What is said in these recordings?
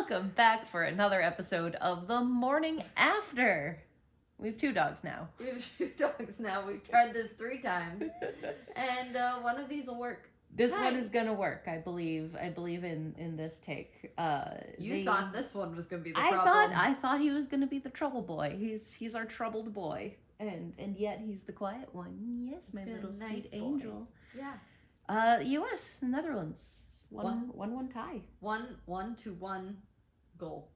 Welcome back for another episode of The Morning After. We have 2 dogs now. We've tried this 3 times, and one of these will work. This one is gonna work, I believe. I believe in this take. You thought this one was gonna be the problem. I thought he was gonna be the trouble boy. He's our troubled boy, and yet he's the quiet one. Yes, my little nice sweet angel. Yeah. USWNT-Netherlands. 1-1 tie. 1-1 goal.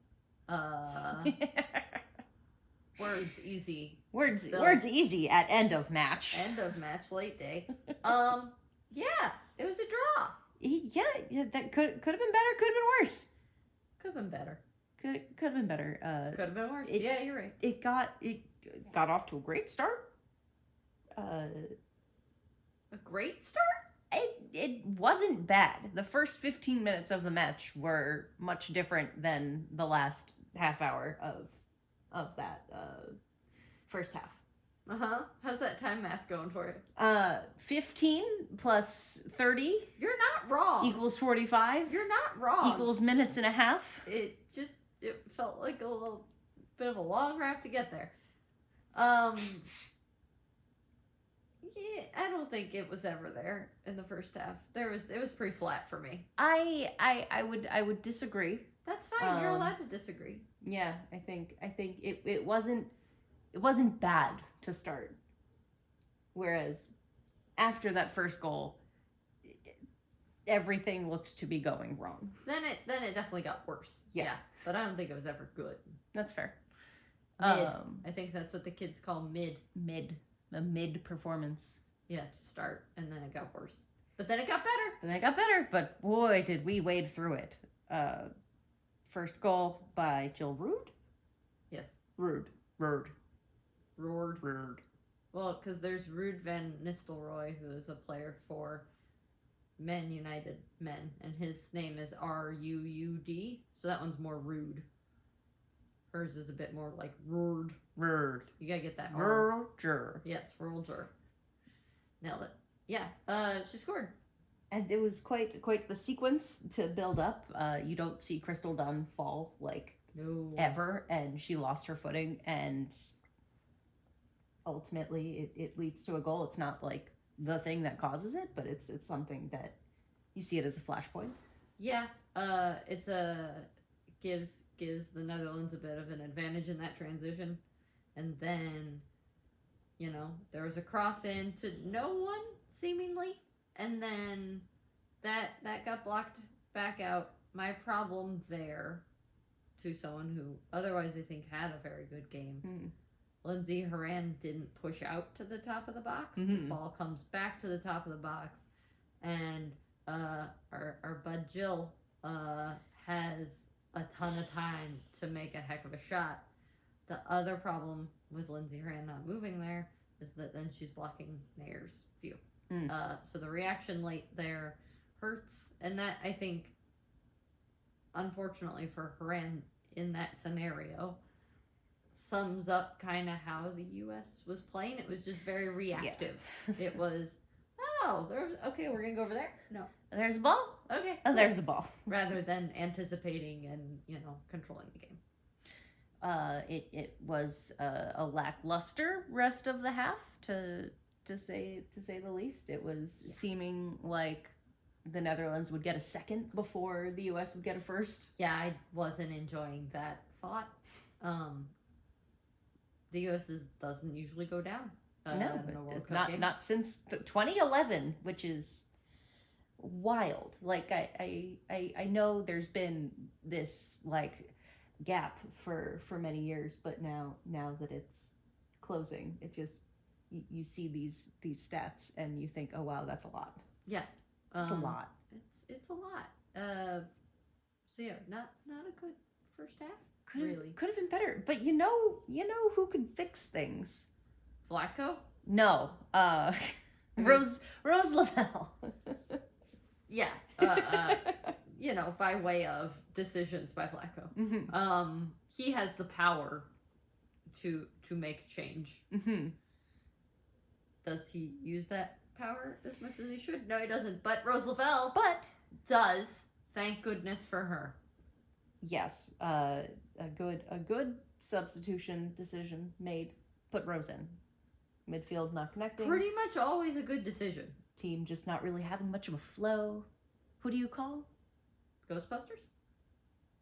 Words easy. Words easy at end of match. End of match, late day. Yeah, it was a draw. Yeah, that could have been better. Could have been worse. Could have been better. Could have been better. Could have been worse. Yeah, you're right. It got off to a great start. A great start? It wasn't bad. The first 15 minutes of the match were much different than the last half hour of that first half. How's that time math going for you? 15 plus 30. You're not wrong. Equals 45. You're not wrong. Equals minutes and a half. It felt like a little bit of a long route to get there. Yeah, I don't think it was ever there in the first half. It was pretty flat for me. I would disagree. That's fine. You're allowed to disagree. Yeah, I think it wasn't bad to start. Whereas after that first goal, everything looked to be going wrong. Then it definitely got worse. Yeah, but I don't think it was ever good. That's fair. Mid. I think that's what the kids call mid. A mid performance. Yeah, to start, and then it got worse. But then it got better. But boy, did we wade through it. First goal by Jill Rood? Yes. Rood. Well, because there's Ruud van Nistelrooy, who is a player for Man United Men, and his name is Ruud, so that one's more rude. Hers is a bit more like Rood. You gotta get that. Roger. Yes, Roger. Nailed it. Yeah, she scored. And it was quite the sequence to build up. You don't see Crystal Dunn fall, ever, and she lost her footing, and ultimately it leads to a goal. It's not like the thing that causes it, but it's something that you see it as a flashpoint. Yeah, gives the Netherlands a bit of an advantage in that transition. And then, there was a cross in to no one, seemingly. And then that got blocked back out. My problem there, to someone who otherwise I think had a very good game, Lindsay Horan didn't push out to the top of the box. The ball comes back to the top of the box. And our bud Jill has a ton of time to make a heck of a shot. The other problem with Lindsay Horan not moving there is that then she's blocking Nayer's view. So the reaction late there hurts, and that, I think, unfortunately for Horan in that scenario, sums up kind of how the U.S. was playing. It was just very reactive. Yeah. It was, okay, we're going to go over there? No. There's the ball? Okay. Oh, there's the ball. Rather than anticipating and, controlling the game. It was a lackluster rest of the half, to say the least. It was seeming like the Netherlands would get a second before the U.S. would get a first. Yeah, I wasn't enjoying that thought. The U.S. doesn't usually go down. No, not since 2011, which is wild. I know there's been this gap for many years, but now that it's closing, it just you see these stats and you think, oh wow, that's a lot. Yeah, it's a lot. It's a lot. So yeah, not a good first half. Could have been better, but you know who can fix things? Flacco? No, Rose Lavelle. Yeah, by way of decisions by Flacco. He has the power to make change. Does he use that power as much as he should? No, he doesn't. But Rose Lavelle does. Thank goodness for her. Yes, a good substitution decision made. Put Rose in. Midfield not connecting. Pretty much always a good decision. Team just not really having much of a flow. Who do you call? Ghostbusters?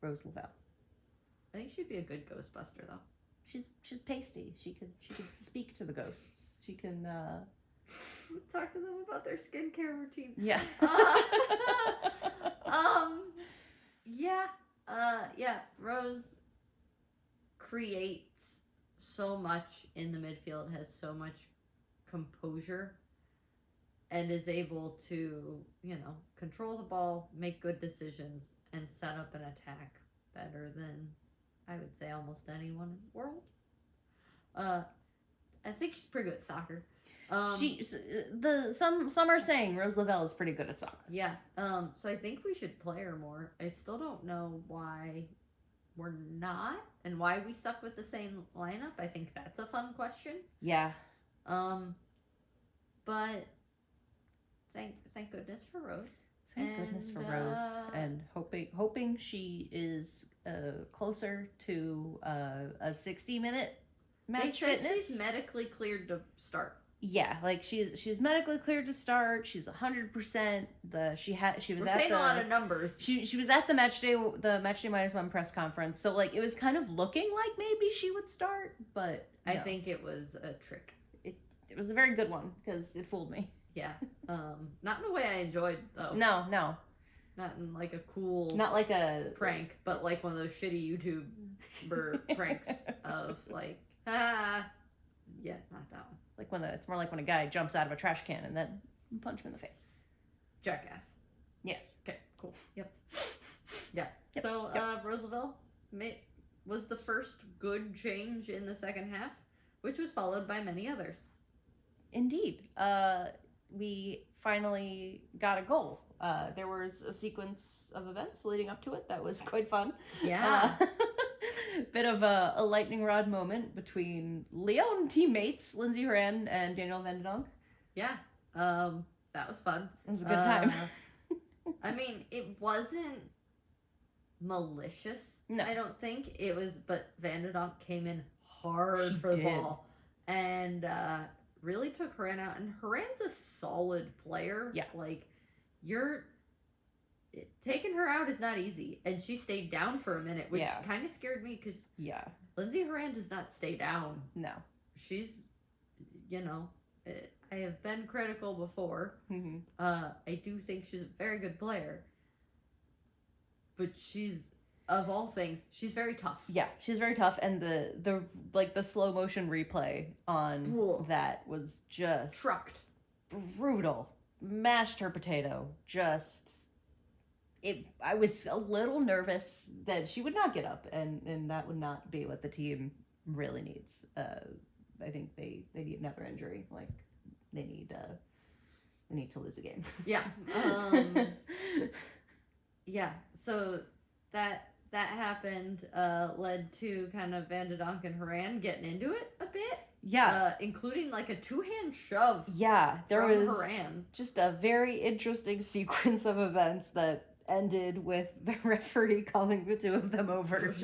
Rose Lavelle. I think she'd be a good Ghostbuster, though. She's pasty. She could speak to the ghosts. She can talk to them about their skincare routine. Yeah. Yeah. Rose creates so much in the midfield, has so much composure, and is able to, control the ball, make good decisions, and set up an attack better than, I would say, almost anyone in the world. I think she's pretty good at soccer. Some are saying Rose Lavelle is pretty good at soccer. Yeah. So I think we should play her more. I still don't know why we're not, and why we stuck with the same lineup. I think that's a fun question. Yeah. But thank goodness for Rose. Thank goodness for Rose, and hoping she is closer to a 60-minute match fitness. She's medically cleared to start. Yeah, like she's medically cleared to start. She's 100%. We're saying a lot of numbers. She was at the match day -1 press conference, so like it was kind of looking like maybe she would start, but I think it was a trick. It was a very good one because it fooled me. Yeah. Not in a way I enjoyed though. No. Not in like a cool. Not like a prank, but like one of those shitty YouTuber pranks of like, yeah, not that one. Like it's more like when a guy jumps out of a trash can and then punch him in the face. Jackass. Yes. Okay. Cool. Yep. Yeah. Yep. So Rose Lavelle was the first good change in the second half, which was followed by many others. Indeed. We finally got a goal. There was a sequence of events leading up to it that was quite fun. Yeah. Bit of a lightning rod moment between Lyon teammates Lindsay Horan and Daniel Van de Donk. Yeah. That was fun. It was a good time. I mean, it wasn't malicious. No. I don't think it was, but Van de Donk came in hard for the ball and really took Horan out. And Horan's a solid player. Yeah. Like, taking her out is not easy, and she stayed down for a minute, which kind of scared me because Lindsay Horan does not stay down. No, she's, I have been critical before. Mm-hmm. I do think she's a very good player, but she's, of all things, she's very tough. Yeah, she's very tough, and the slow motion replay on that was just trucked, brutal. Mashed her potato. I was a little nervous that she would not get up, and that would not be what the team really needs. I think they need another injury. Like they need to lose a game. Yeah. Yeah. So that happened. Led to kind of Van de Donk and Horan getting into it a bit. Yeah. Including like a 2-hand shove. Yeah, there was Horan. Just a very interesting sequence of events that ended with the referee calling the two of them over.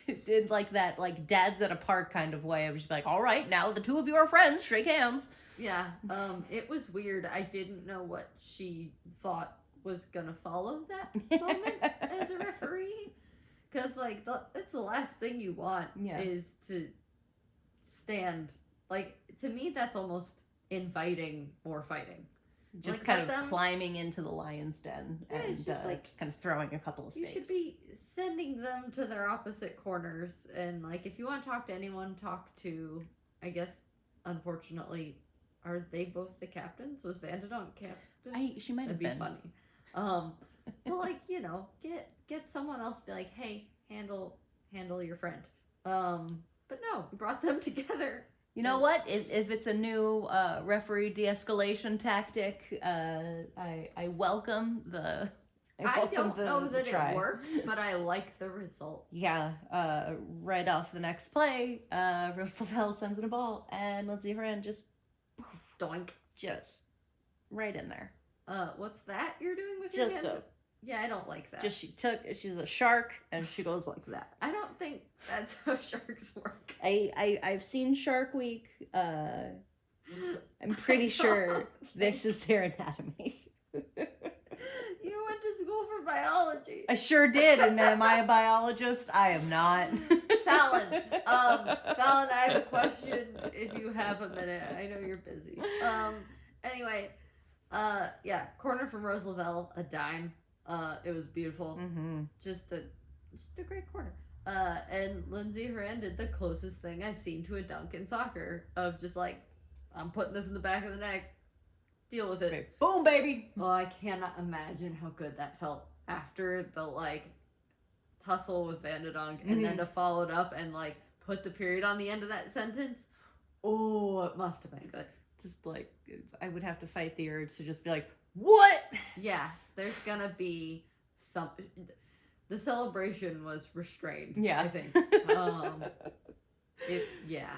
Did like that, like dads at a park kind of way. I was just like, all right, now the two of you are friends, shake hands. Yeah. It was weird. I didn't know what she thought was gonna follow that moment as a referee. Because like it's the last thing you want is to stand, like, to me that's almost inviting more fighting, just like, kind of climbing into the lion's den and just kind of throwing a couple of stakes. You should be sending them to their opposite corners, and like if you want to talk to anyone, talk to, I guess, unfortunately, are they both the captains? Was Van de Donk captain? She might have been. That'd be funny. Well, like, get someone else, be like, hey, handle your friend. But no, we brought them together. You know what? If it's a new referee de-escalation tactic, I welcome the. I don't know that it worked, but I like the result. Yeah. Right off the next play, Rose Lavelle sends in a ball, and Lindsay Horan just doink, just right in there. What's that you're doing with your hand? Yeah, I don't like that. She's a shark and she goes like that. I don't think that's how sharks work. I've seen Shark Week. I'm pretty sure this is their anatomy. You went to school for biology. I sure did, and am I a biologist? I am not. Fallon, Fallon, I have a question if you have a minute. I know you're busy. Anyway, yeah, corner from Rose Lavelle, a dime. It was beautiful. Mm-hmm. Just a great corner. And Lindsay Horan did the closest thing I've seen to a dunk in soccer of just like, I'm putting this in the back of the neck. Deal with it. Okay. Boom, baby. Oh, I cannot imagine how good that felt after the like tussle with Vanderdonk, and then to follow it up and like put the period on the end of that sentence. Oh, it must have been good. Just like I would have to fight the urge to just be like, what? Yeah, there's gonna be some. The celebration was restrained. Yeah, I think. Yeah.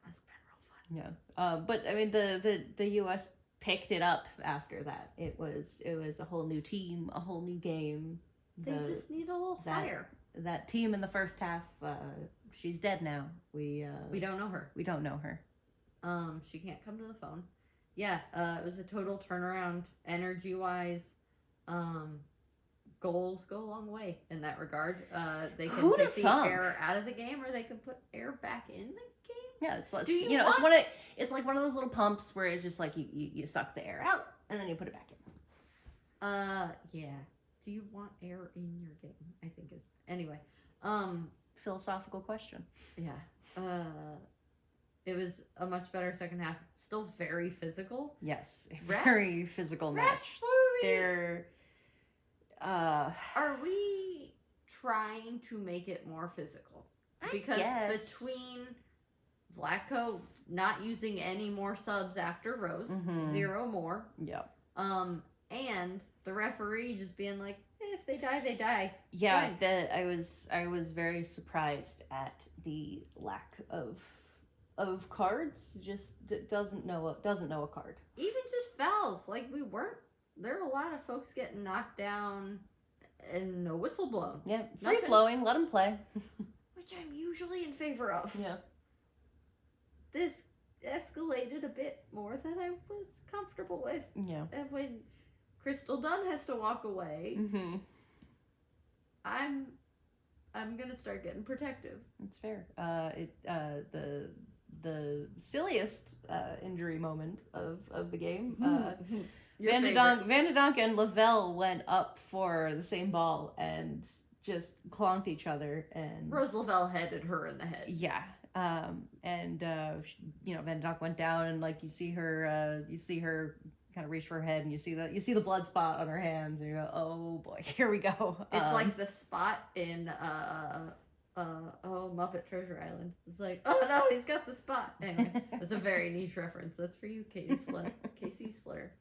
Must have been real fun. Yeah. But I mean, the U.S. picked it up after that. It was a whole new team, a whole new game. They just need a little fire. That team in the first half, she's dead now. We don't know her. We don't know her. She can't come to the phone. Yeah, it was a total turnaround energy wise. Goals go a long way in that regard. They can take the air out of the game, or they can put air back in the game. Yeah, it's like one of those little pumps where it's just like you suck the air out and then you put it back in. Yeah. Do you want air in your game? I think is anyway. Philosophical question. Yeah. It was a much better second half. Still very physical. Yes, very physical match. Are we trying to make it more physical? Because between Vlatko not using any more subs after Rose, 0 more. Yep. And the referee just being like, if they die, they die. Yeah, I was very surprised at the lack of cards. Just doesn't know a card. Even just fouls, like there were a lot of folks getting knocked down and no whistle blown. Yeah, free flowing, let them play. Which I'm usually in favor of. Yeah. This escalated a bit more than I was comfortable with. Yeah. And when Crystal Dunn has to walk away, I'm gonna start getting protective. It's fair. The silliest injury moment of the game. Vanderdonk and Lavelle went up for the same ball and just clonked each other, and Rose Lavelle headed her in the head. Yeah. Vanderdonk went down, and like you see her kind of reach for her head, and you see the blood spot on her hands, and you go, oh boy, here we go. It's like the spot in Muppet Treasure Island. It's like, oh no, he's got the spot. Anyway, that's a very niche reference. That's for you, Katie Splitter. Katie Splitter.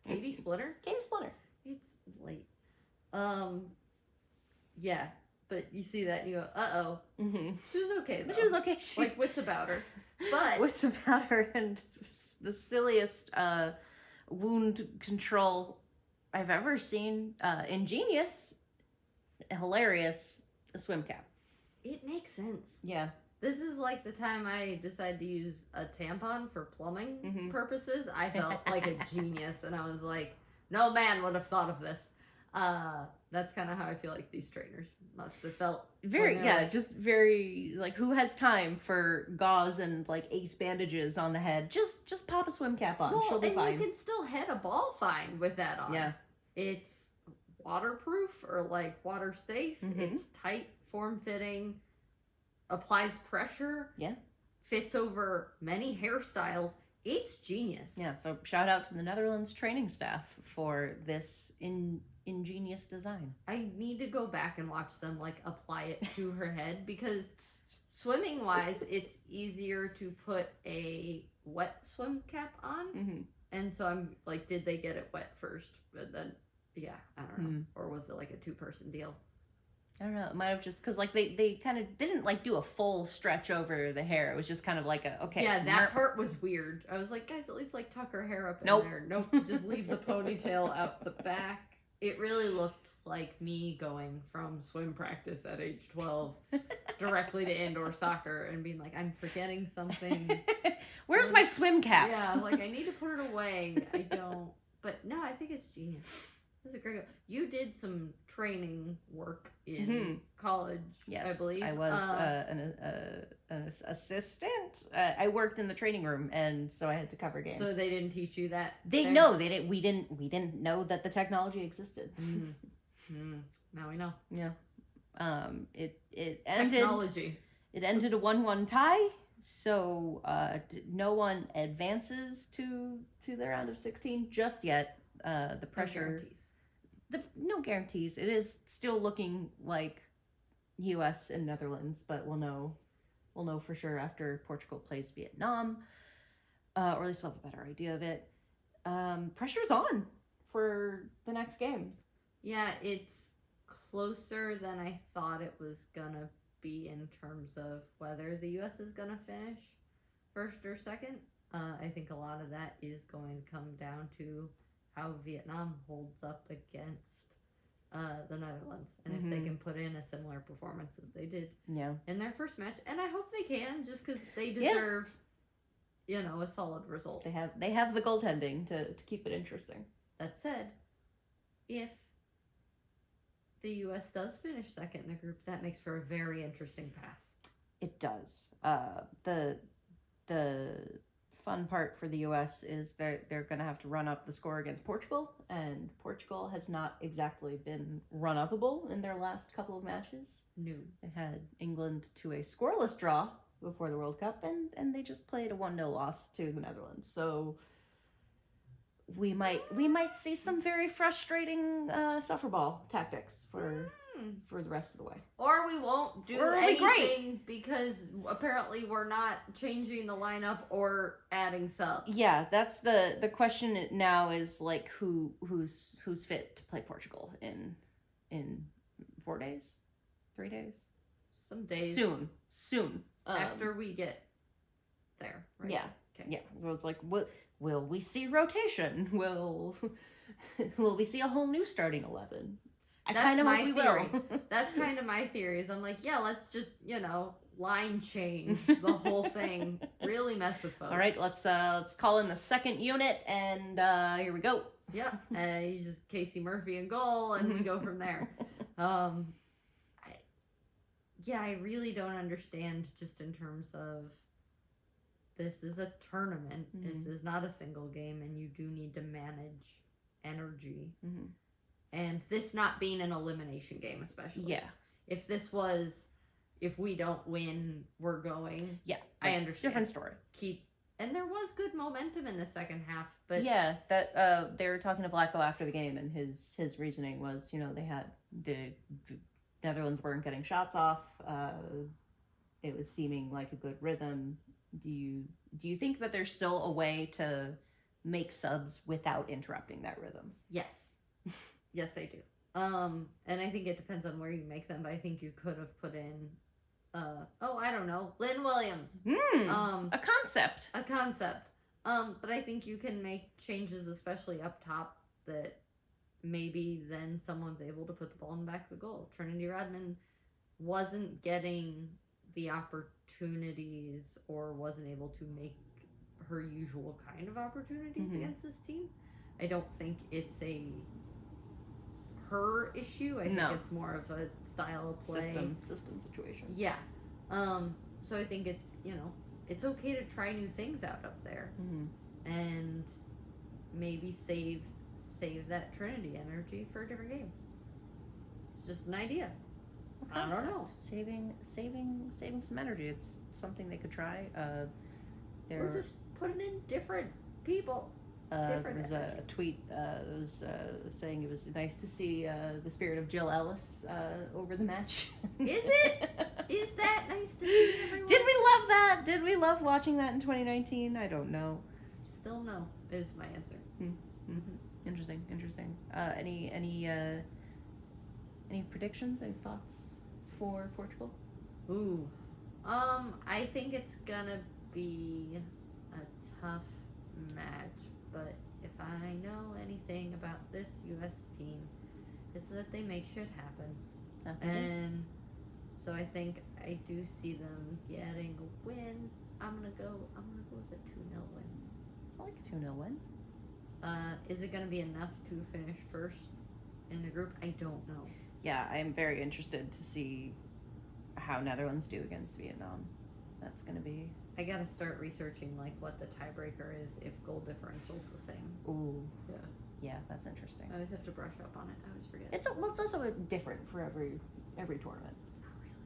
It's late. Yeah, but you see that and you go, uh-oh. She was okay though. She was okay. Like, wits about her. But wits about her, and the silliest wound control I've ever seen. Ingenious, hilarious, a swim cap. It makes sense. Yeah. This is like the time I decided to use a tampon for plumbing purposes. I felt like a genius, and I was like, no man would have thought of this. That's kind of how I feel like these trainers must have felt. Just very, like, who has time for gauze and, like, ace bandages on the head? Just pop a swim cap on. She'll be fine. You can still head a ball fine with that on. Yeah. It's waterproof or, like, water safe. It's tight, form-fitting, applies pressure. Yeah. Fits over many hairstyles. It's genius. Yeah, so shout out to the Netherlands training staff for this ingenious design. I need to go back and watch them, like, apply it to her head, because swimming wise, it's easier to put a wet swim cap on. And so I'm like, did they get it wet first? But then, yeah, I don't know. Or was it like a 2-person deal? I don't know. It might have just, because, like, they kind of didn't, like, do a full stretch over the hair. It was just kind of like okay. Yeah, that part was weird. I was like, guys, at least, like, tuck her hair up in there. Nope, just leave the ponytail out the back. it really looked like me going from swim practice at age 12 directly to indoor soccer and being like, I'm forgetting something. Where's my swim cap? Yeah, like I need to put it away. I don't. But no, I think it's genius. That's a great. You did some training work in college, yes, I believe. I was an assistant. I worked in the training room, and so I had to cover games. So they didn't teach you that. They didn't. We didn't know that the technology existed. Now we know. Yeah. It ended. Technology. It ended a 1-1 tie. So no one advances to the round of 16 just yet. The pressure. No guarantees. It is still looking like U.S. and Netherlands, but we'll know for sure after Portugal plays Vietnam, or at least we'll have a better idea of it. Pressure's on for the next game. Yeah, it's closer than I thought it was gonna be in terms of whether the U.S. is gonna finish first or second. I think a lot of that is going to come down to how Vietnam holds up against the Netherlands, and if they can put in a similar performance as they did in their first match, and I hope they can, just because they deserve, a solid result. They have the goaltending to keep it interesting. That said, if the U.S. does finish second in the group, that makes for a very interesting path. It does. The fun part for the U.S. is they're going to have to run up the score against Portugal, and Portugal has not exactly been run-upable in their last couple of matches. No. They had England to a scoreless draw before the World Cup, and they just played a 1-0 loss to the Netherlands. So we might see some very frustrating suffer ball tactics for the rest of the way. Or we won't do anything because apparently we're not changing the lineup or adding subs. Yeah, that's the question now is like who's fit to play Portugal in 4 days? 3 days? Some days. Soon. After we get there, right? Yeah. Okay. Yeah. So it's like, will we see rotation? Will we see a whole new starting 11? I kind of hope we will. That's kind of my theory. Is I'm like, yeah, let's just line change the whole thing. Really mess with folks. All right, let's call in the second unit, and here we go. Yeah, you just Casey Murphy in goal, and we go from there. I really don't understand just in terms of this is a tournament. This is not a single game, and you do need to manage energy. And this not being an elimination game, especially. Yeah. If we don't win, we're going. Yeah. I understand. Different story. And there was good momentum in the second half, but yeah, that they were talking to Blacko after the game, and his reasoning was, the Netherlands weren't getting shots off. It was seeming like a good rhythm. Do you think that there's still a way to make subs without interrupting that rhythm? Yes. Yes, I do. And I think it depends on where you make them, but I think you could have put in, I don't know, Lynn Williams. A concept. But I think you can make changes, especially up top, that maybe then someone's able to put the ball in the back of the goal. Trinity Rodman wasn't getting the opportunities or wasn't able to make her usual kind of opportunities against this team. I don't think it's her issue. I think it's more of a style of play. System situation. Yeah. So I think it's, it's okay to try new things out up there. And maybe save that Trinity energy for a different game. It's just an idea. I don't know. Saving some energy. It's something they could try. Or just putting in different people. There was a tweet that was saying it was nice to see the spirit of Jill Ellis over the match. Is it? Is that nice to see everyone? Did we love that? Did we love watching that in 2019? I don't know. Still no is my answer. Interesting. Any predictions? Any thoughts for Portugal? Ooh. I think it's gonna be a tough match. But if I know anything about this U.S. team, It's that they make shit happen. Okay. And so I think I do see them getting a win. I'm gonna go with a 2-0 win. I like a 2-0 win. Is it gonna be enough to finish first in the group? I don't know. Yeah, I'm very interested to see how Netherlands do against Vietnam. That's gonna be... I gotta start researching like what the tiebreaker is if goal differential's the same. Ooh. Yeah. Yeah, that's interesting. I always have to brush up on it. I always forget. It's also different for every tournament. Not really.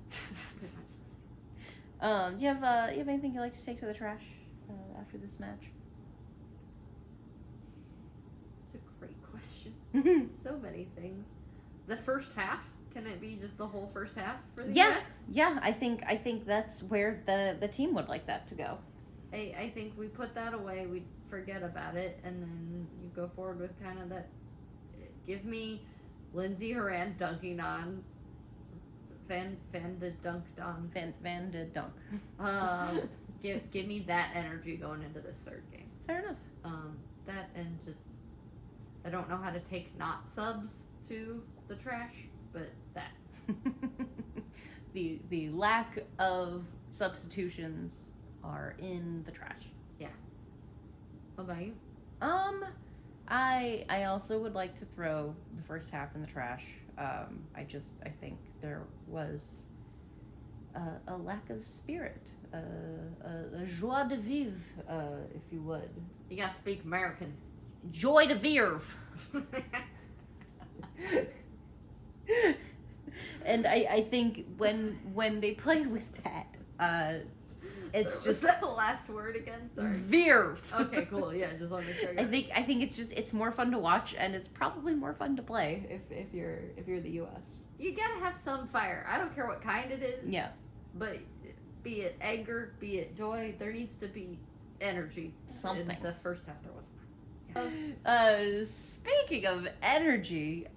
Pretty much the same. Do you have anything you'd like to take to the trash after this match? It's a great question. So many things. The first half. Can it be just the whole first half for the US? Yeah. I think that's where the team would like that to go. I think we put that away. We forget about it, and then you go forward with kind of that. Give me Lindsay Horan dunking on Van de Dunk on Van de Dunk. Give me that energy going into this third game. Fair enough. That and just I don't know how to take not subs to the trash, but that. the lack of substitutions are in the trash. Yeah. What about you? I also would like to throw the first half in the trash. I think there was a lack of spirit, a joie de vivre, if you would. You gotta speak American. Joy de vivre. And I think when they played with that, it's so, just was that the last word again? Sorry. Virv. Okay, cool. Yeah, just want to make sure. I think it's more fun to watch, and it's probably more fun to play if you're the U.S. You gotta have some fire. I don't care what kind it is. Yeah. But be it anger, be it joy, there needs to be energy. Something. In the first half there was not. Speaking of energy,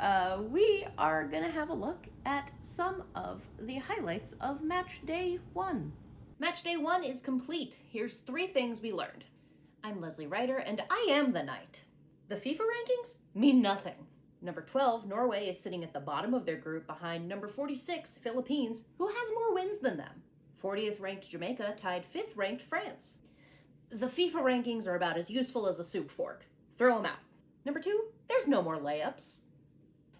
we are gonna have a look at some of the highlights of Match Day 1. Match Day 1 is complete. Here's 3 things we learned. I'm Leslie Ryder, and I am the knight. The FIFA rankings mean nothing. Number 12, Norway, is sitting at the bottom of their group behind number 46, Philippines, who has more wins than them. 40th ranked Jamaica tied 5th ranked France. The FIFA rankings are about as useful as a soup fork. Throw them out. Number 2, there's no more layups.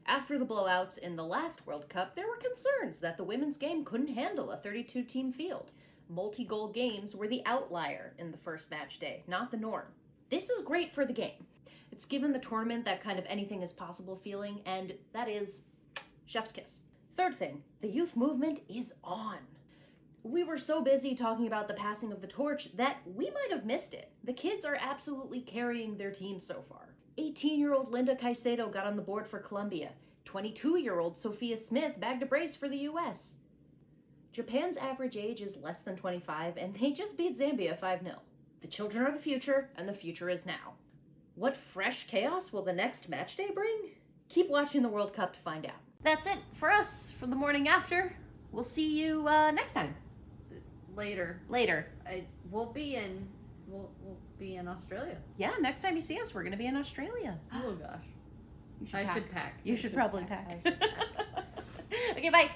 After the blowouts in the last World Cup, there were concerns that the women's game couldn't handle a 32-team field. Multi-goal games were the outlier in the first match day, not the norm. This is great for the game. It's given the tournament that kind of anything is possible feeling, and that is chef's kiss. Third thing, the youth movement is on. We were so busy talking about the passing of the torch that we might have missed it. The kids are absolutely carrying their team so far. 18-year-old Linda Caicedo got on the board for Colombia. 22-year-old Sophia Smith bagged a brace for the U.S. Japan's average age is less than 25, and they just beat Zambia 5-0. The children are the future, and the future is now. What fresh chaos will the next match day bring? Keep watching the World Cup to find out. That's it for us for the morning after. We'll see you next time. Later. We'll be in Australia. Yeah, next time you see us, we're going to be in Australia. Oh gosh. Should pack. You should probably pack. Okay, bye.